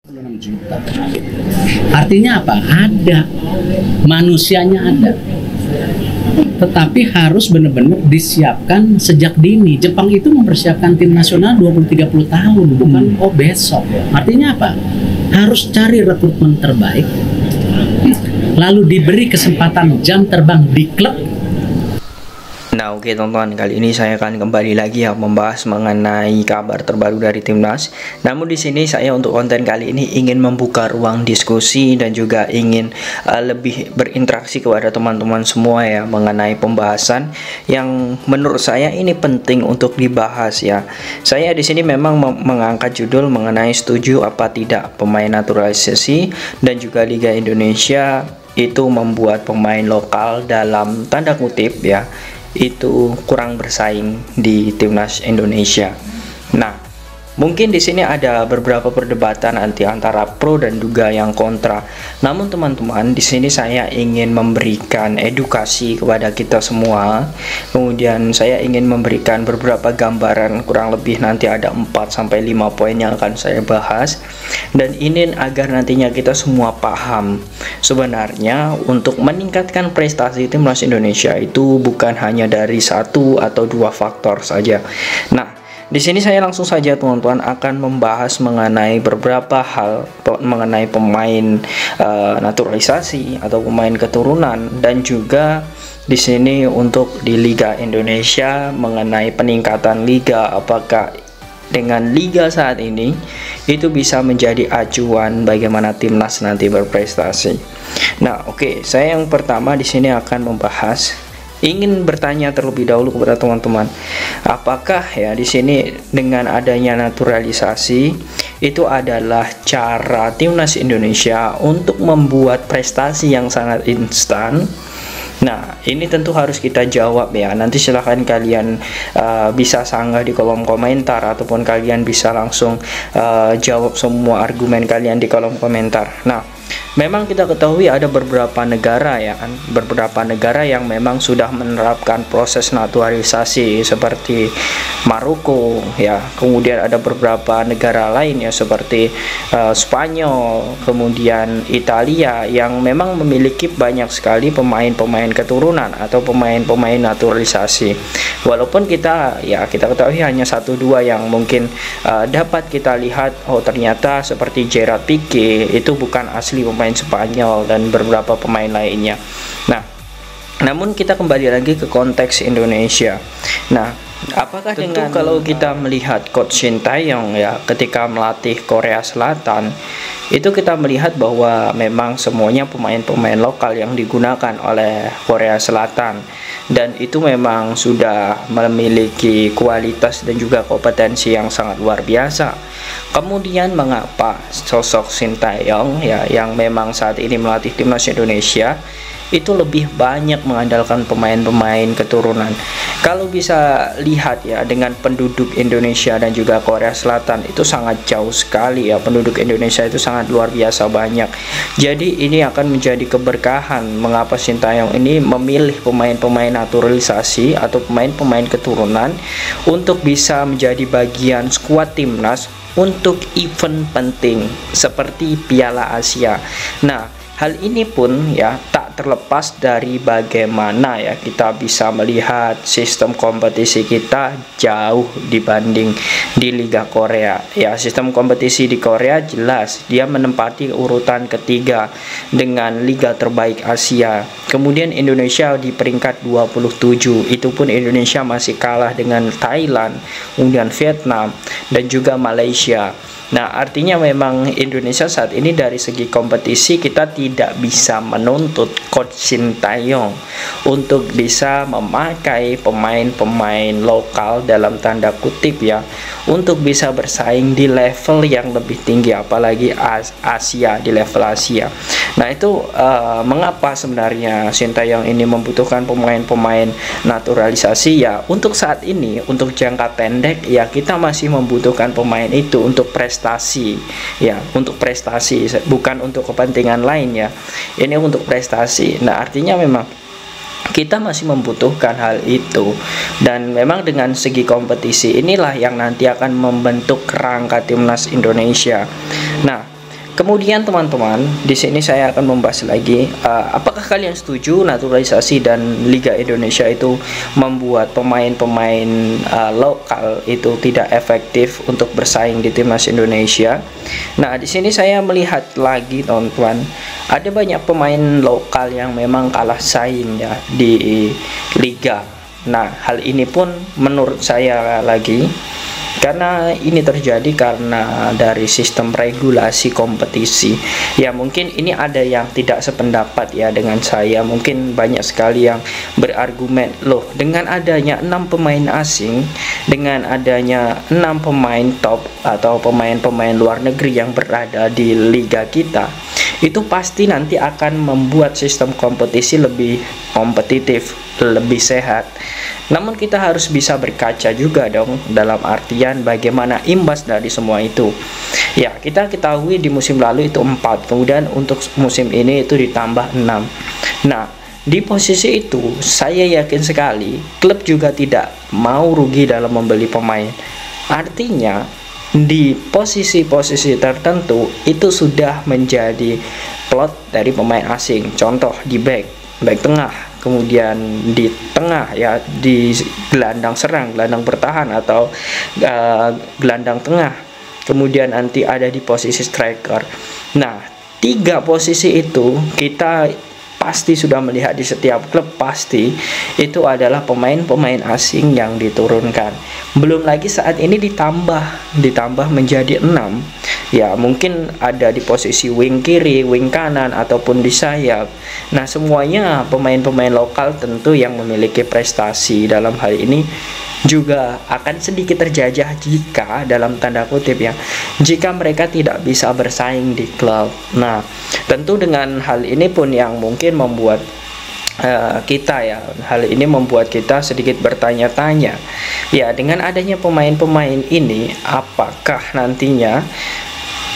6 juta. Artinya apa? Ada. Manusianya ada. Tetapi harus benar-benar disiapkan sejak dini. Jepang itu mempersiapkan tim nasional 20-30 tahun, bukan besok. Artinya apa? Harus cari rekrutmen terbaik. Lalu diberi kesempatan jam terbang di klub. Nah, oke teman-teman, kali ini saya akan kembali lagi ya membahas mengenai kabar terbaru dari Timnas. Namun di sini saya untuk konten kali ini ingin membuka ruang diskusi dan juga ingin lebih berinteraksi kepada teman-teman semua ya mengenai pembahasan yang menurut saya ini penting untuk dibahas ya. Saya di sini memang mengangkat judul mengenai setuju apa tidak pemain naturalisasi dan juga Liga Indonesia itu membuat pemain lokal dalam tanda kutip ya itu kurang bersaing di Timnas Indonesia. Nah, mungkin di sini ada beberapa perdebatan nanti antara pro dan juga yang kontra. Namun teman-teman, di sini saya ingin memberikan edukasi kepada kita semua. Kemudian saya ingin memberikan beberapa gambaran, kurang lebih nanti ada 4 sampai 5 poin yang akan saya bahas. Dan ini agar nantinya kita semua paham. Sebenarnya untuk meningkatkan prestasi Timnas Indonesia itu bukan hanya dari 1 atau 2 faktor saja. Nah, di sini saya langsung saja teman-teman akan membahas mengenai beberapa hal mengenai pemain naturalisasi atau pemain keturunan, dan juga di sini untuk di Liga Indonesia mengenai peningkatan liga, apakah dengan liga saat ini itu bisa menjadi acuan bagaimana timnas nanti berprestasi. Nah, oke, saya yang pertama di sini akan membahas, ingin bertanya terlebih dahulu kepada teman-teman, apakah ya di sini dengan adanya naturalisasi itu adalah cara Timnas Indonesia untuk membuat prestasi yang sangat instan? Nah, ini tentu harus kita jawab ya. Nanti silahkan kalian bisa sanggah di kolom komentar, ataupun kalian bisa langsung jawab semua argumen kalian di kolom komentar. Nah, memang kita ketahui ada beberapa negara ya kan, beberapa negara yang memang sudah menerapkan proses naturalisasi seperti Maroko ya. Kemudian ada beberapa negara lain ya seperti Spanyol, kemudian Italia yang memang memiliki banyak sekali pemain-pemain keturunan atau pemain-pemain naturalisasi. Walaupun kita ketahui hanya 1-2 yang mungkin dapat kita lihat, oh ternyata seperti Gerard Pique itu bukan asli pemain Spanyol dan beberapa pemain lainnya. Nah, namun kita kembali lagi ke konteks Indonesia. Nah, apakah dengan kalau kita melihat Coach Sintayong ya ketika melatih Korea Selatan, itu kita melihat bahwa memang semuanya pemain-pemain lokal yang digunakan oleh Korea Selatan, dan itu memang sudah memiliki kualitas dan juga kompetensi yang sangat luar biasa. Kemudian mengapa sosok Sintayong ya yang memang saat ini melatih Timnas Indonesia itu lebih banyak mengandalkan pemain-pemain keturunan? Kalau bisa lihat ya, dengan penduduk Indonesia dan juga Korea Selatan itu sangat jauh sekali ya, penduduk Indonesia itu sangat luar biasa banyak. Jadi ini akan menjadi keberkahan mengapa Sintayong ini memilih pemain-pemain naturalisasi atau pemain-pemain keturunan untuk bisa menjadi bagian skuad timnas untuk event penting seperti Piala Asia. Nah, hal ini pun ya tak terlepas dari bagaimana ya kita bisa melihat sistem kompetisi kita jauh dibanding di Liga Korea. Ya, sistem kompetisi di Korea jelas dia menempati urutan ketiga dengan liga terbaik Asia. Kemudian Indonesia di peringkat 27. Itu pun Indonesia masih kalah dengan Thailand, kemudian Vietnam dan juga Malaysia. Nah, artinya memang Indonesia saat ini dari segi kompetisi kita tidak bisa menuntut Coach Sintayong untuk bisa memakai pemain-pemain lokal dalam tanda kutip ya untuk bisa bersaing di level yang lebih tinggi, apalagi Asia, di level Asia. Nah, itu mengapa sebenarnya Sintayong ini membutuhkan pemain-pemain naturalisasi ya. Untuk saat ini, untuk jangka pendek ya kita masih membutuhkan pemain itu untuk prestasi ya, untuk prestasi, bukan untuk kepentingan lain ya. Ini untuk prestasi. Nah, artinya memang kita masih membutuhkan hal itu, dan memang dengan segi kompetisi inilah yang nanti akan membentuk kerangka timnas Indonesia. Nah, kemudian teman-teman, di sini saya akan membahas lagi, apakah kalian setuju naturalisasi dan Liga Indonesia itu membuat pemain-pemain lokal itu tidak efektif untuk bersaing di timnas Indonesia? Nah, di sini saya melihat lagi teman-teman, ada banyak pemain lokal yang memang kalah saing ya di liga. Nah, hal ini pun menurut saya lagi, karena ini terjadi karena dari sistem regulasi kompetisi. Ya, mungkin ini ada yang tidak sependapat ya dengan saya. Mungkin banyak sekali yang berargumen, loh, dengan adanya 6 pemain asing, dengan adanya 6 pemain top atau pemain-pemain luar negeri yang berada di liga kita, itu pasti nanti akan membuat sistem kompetisi lebih kompetitif, lebih sehat. Namun kita harus bisa berkaca juga dong, dalam artian bagaimana imbas dari semua itu. Ya, kita ketahui di musim lalu itu 4, kemudian untuk musim ini itu ditambah 6. Nah, di posisi itu saya yakin sekali klub juga tidak mau rugi dalam membeli pemain. Artinya di posisi-posisi tertentu itu sudah menjadi plot dari pemain asing. Contoh di back tengah, kemudian di tengah ya, di gelandang serang, gelandang bertahan atau gelandang tengah, kemudian nanti ada di posisi striker. Nah, 3 posisi itu kita pasti sudah melihat di setiap klub, pasti itu adalah pemain-pemain asing yang diturunkan. Belum lagi saat ini ditambah menjadi 6. Ya, mungkin ada di posisi wing kiri, wing kanan, ataupun di sayap. Nah, semuanya pemain-pemain lokal tentu yang memiliki prestasi. Dalam hal ini juga akan sedikit terjajah jika, dalam tanda kutip ya, jika mereka tidak bisa bersaing di klub. Nah, tentu dengan hal ini pun yang mungkin membuat hal ini membuat kita sedikit bertanya-tanya ya, dengan adanya pemain-pemain ini, apakah nantinya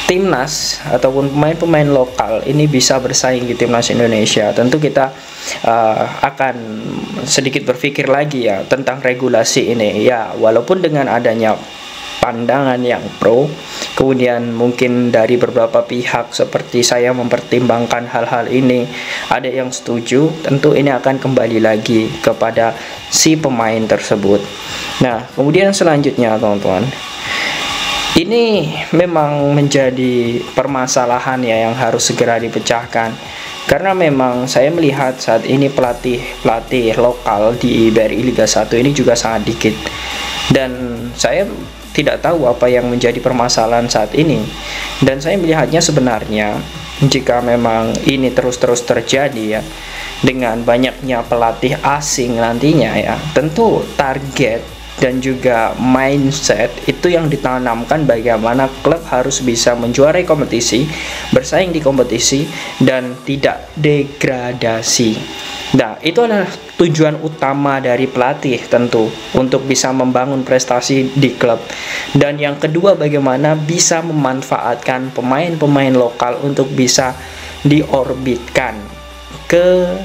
timnas ataupun pemain-pemain lokal ini bisa bersaing di timnas Indonesia? Tentu kita akan sedikit berpikir lagi ya tentang regulasi ini ya, walaupun dengan adanya pandangan yang pro, kemudian mungkin dari beberapa pihak seperti saya mempertimbangkan hal-hal ini, ada yang setuju, tentu ini akan kembali lagi kepada si pemain tersebut. Nah, kemudian selanjutnya teman-teman, ini memang menjadi permasalahan ya yang harus segera dipecahkan, karena memang saya melihat saat ini pelatih lokal di BRI Liga 1 ini juga sangat dikit, dan saya tidak tahu apa yang menjadi permasalahan saat ini. Dan saya melihatnya sebenarnya jika memang ini terus-terus terjadi ya, dengan banyaknya pelatih asing nantinya ya, tentu target dan juga mindset itu yang ditanamkan bagaimana klub harus bisa menjuarai kompetisi, bersaing di kompetisi, dan tidak degradasi. Nah, itu adalah tujuan utama dari pelatih tentu, untuk bisa membangun prestasi di klub. Dan yang kedua, bagaimana bisa memanfaatkan pemain-pemain lokal untuk bisa diorbitkan ke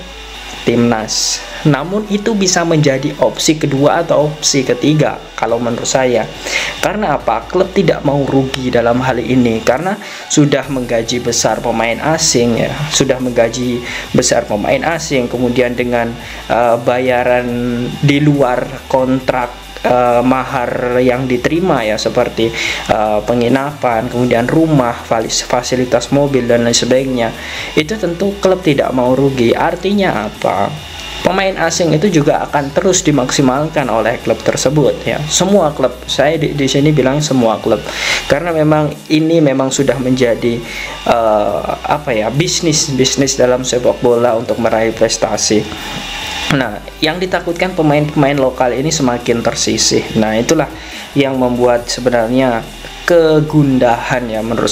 timnas. Namun itu bisa menjadi opsi kedua atau opsi ketiga kalau menurut saya. Karena apa? Klub tidak mau rugi dalam hal ini, karena sudah menggaji besar pemain asing ya, sudah menggaji besar pemain asing, kemudian dengan bayaran di luar kontrak mahar yang diterima ya, seperti penginapan, kemudian rumah, fasilitas mobil dan lain sebagainya, itu tentu klub tidak mau rugi. Artinya apa? Pemain asing itu juga akan terus dimaksimalkan oleh klub tersebut ya. Semua klub, saya di sini bilang semua klub, karena memang ini memang sudah menjadi bisnis dalam sepak bola untuk meraih prestasi. Nah, yang ditakutkan pemain-pemain lokal ini semakin tersisih. Nah, itulah yang membuat sebenarnya kegundahan ya, menurut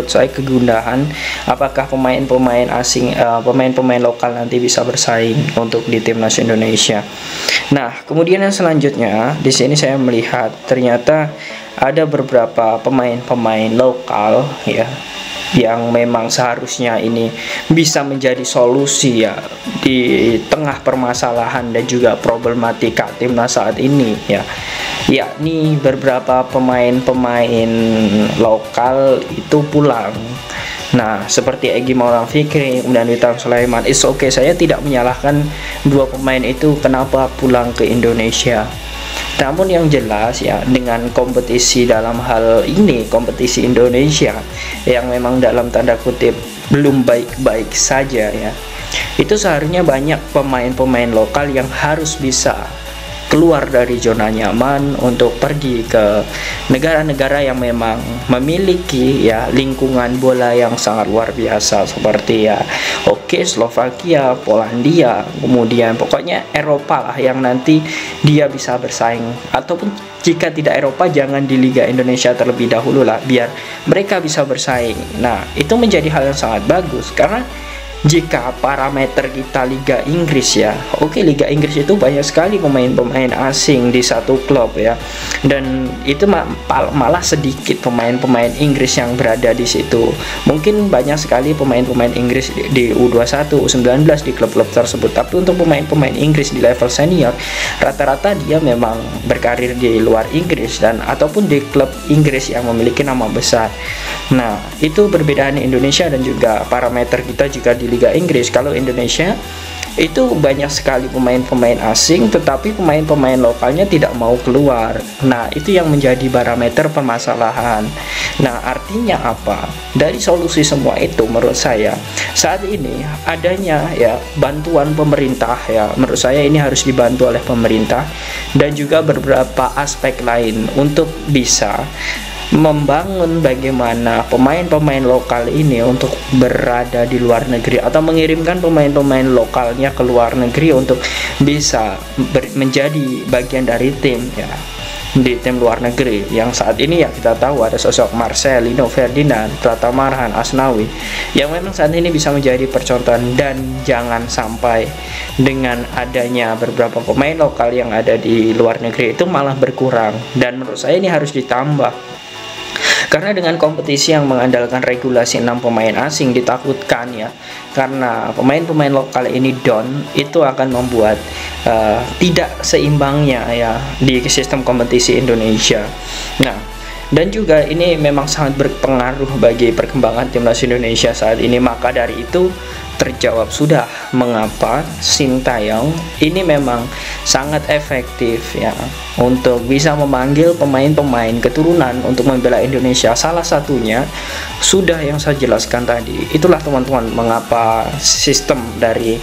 saya kegundahan, apakah pemain-pemain asing, pemain-pemain lokal nanti bisa bersaing untuk di timnas Indonesia. Nah, kemudian yang selanjutnya di sini saya melihat ternyata ada beberapa pemain-pemain lokal ya yang memang seharusnya ini bisa menjadi solusi ya di tengah permasalahan dan juga problematika timnas saat ini ya, yakni beberapa pemain-pemain lokal itu pulang Nah, seperti Egy Maulana Fikri dan Witan Sulaiman, it's okay, saya tidak menyalahkan dua pemain itu kenapa pulang ke Indonesia. Namun yang jelas ya, dengan kompetisi dalam hal ini, kompetisi Indonesia yang memang dalam tanda kutip belum baik-baik saja ya, itu seharusnya banyak pemain-pemain lokal yang harus bisa keluar dari zona nyaman untuk pergi ke negara-negara yang memang memiliki ya lingkungan bola yang sangat luar biasa, seperti ya Slovakia, Polandia, kemudian pokoknya Eropa lah, yang nanti dia bisa bersaing. Ataupun jika tidak Eropa, jangan di Liga Indonesia terlebih dahulu lah, biar mereka bisa bersaing. Nah, itu menjadi hal yang sangat bagus, karena jika parameter kita Liga Inggris ya, Liga Inggris itu banyak sekali pemain-pemain asing di satu klub ya, dan itu malah sedikit pemain-pemain Inggris yang berada di situ. Mungkin banyak sekali pemain-pemain Inggris di U21, U19 di klub-klub tersebut, tapi untuk pemain-pemain Inggris di level senior, rata-rata dia memang berkarir di luar Inggris dan ataupun di klub Inggris yang memiliki nama besar. Nah, itu perbedaan Indonesia dan juga parameter kita juga di Liga Inggris. Kalau Indonesia itu banyak sekali pemain-pemain asing, tetapi pemain-pemain lokalnya tidak mau keluar. Nah, itu yang menjadi parameter permasalahan. Nah, artinya apa? Dari solusi semua itu, menurut saya saat ini adanya ya bantuan pemerintah ya, menurut saya ini harus dibantu oleh pemerintah dan juga beberapa aspek lain untuk bisa membangun bagaimana pemain-pemain lokal ini untuk berada di luar negeri atau mengirimkan pemain-pemain lokalnya ke luar negeri untuk bisa menjadi bagian dari tim ya, di tim luar negeri. Yang saat ini ya kita tahu ada sosok Marcelino Ferdinand, Prata Marhan, Asnawi yang memang saat ini bisa menjadi percontohan, dan jangan sampai dengan adanya beberapa pemain lokal yang ada di luar negeri itu malah berkurang, dan menurut saya ini harus ditambah. Karena dengan kompetisi yang mengandalkan regulasi 6 pemain asing, ditakutkan ya, karena pemain-pemain lokal ini down, itu akan membuat tidak seimbangnya ya di sistem kompetisi Indonesia. Nah, dan juga ini memang sangat berpengaruh bagi perkembangan timnas Indonesia saat ini. Maka dari itu terjawab sudah mengapa Sintayong ini memang sangat efektif ya untuk bisa memanggil pemain-pemain keturunan untuk membela Indonesia. Salah satunya sudah yang saya jelaskan tadi. Itulah teman-teman mengapa sistem dari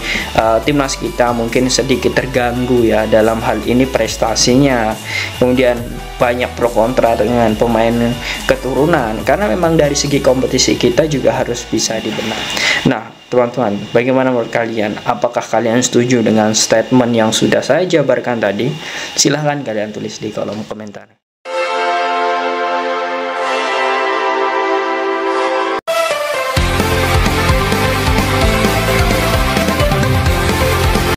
timnas kita mungkin sedikit terganggu ya dalam hal ini prestasinya. Kemudian banyak pro kontra dengan pemain keturunan, karena memang dari segi kompetisi kita juga harus bisa dibenahi. Nah, teman-teman, bagaimana menurut kalian? Apakah kalian setuju dengan statement yang sudah saya jabarkan tadi? Silahkan kalian tulis di kolom komentar.